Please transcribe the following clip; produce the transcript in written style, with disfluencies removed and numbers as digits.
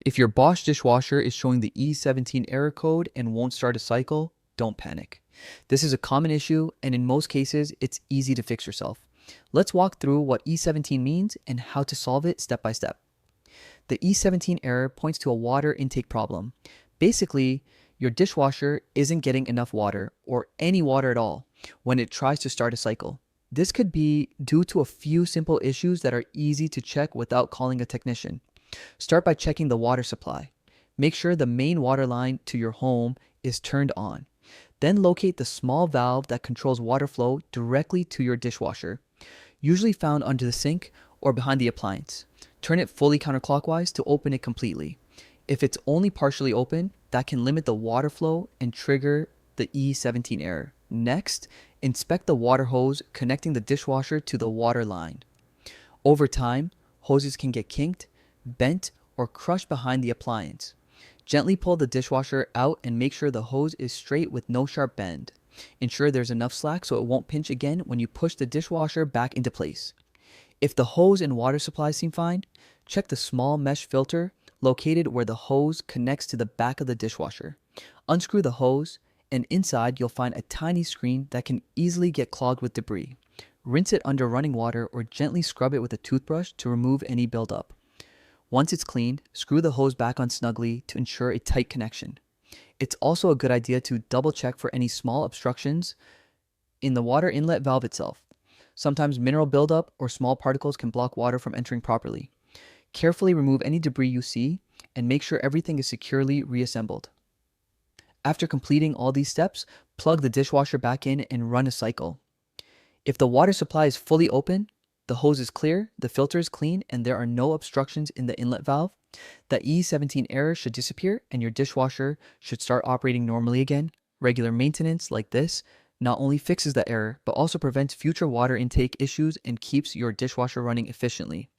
If your Bosch dishwasher is showing the E17 error code and won't start a cycle, don't panic. This is a common issue, and in most cases, it's easy to fix yourself. Let's walk through what E17 means and how to solve it step by step. The E17 error points to a water intake problem. Basically, your dishwasher isn't getting enough water, or any water at all, when it tries to start a cycle. This could be due to a few simple issues that are easy to check without calling a technician. Start by checking the water supply. Make sure the main water line to your home is turned on. Then locate the small valve that controls water flow directly to your dishwasher, usually found under the sink or behind the appliance. Turn it fully counterclockwise to open it completely. If it's only partially open, that can limit the water flow and trigger the E17 error. Next, inspect the water hose connecting the dishwasher to the water line. Over time, hoses can get kinked, bent, or crushed behind the appliance. Gently pull the dishwasher out and make sure the hose is straight with no sharp bend. Ensure there's enough slack so it won't pinch again when you push the dishwasher back into place. If the hose and water supply seem fine, check the small mesh filter located where the hose connects to the back of the dishwasher. Unscrew the hose, and inside you'll find a tiny screen that can easily get clogged with debris. Rinse it under running water or gently scrub it with a toothbrush to remove any buildup. Once it's cleaned, screw the hose back on snugly to ensure a tight connection. It's also a good idea to double check for any small obstructions in the water inlet valve itself. Sometimes mineral buildup or small particles can block water from entering properly. Carefully remove any debris you see and make sure everything is securely reassembled. After completing all these steps, plug the dishwasher back in and run a cycle. If the water supply is fully open, the hose is clear, the filter is clean, and there are no obstructions in the inlet valve, the E17 error should disappear and your dishwasher should start operating normally again. Regular maintenance like this not only fixes the error, but also prevents future water intake issues and keeps your dishwasher running efficiently.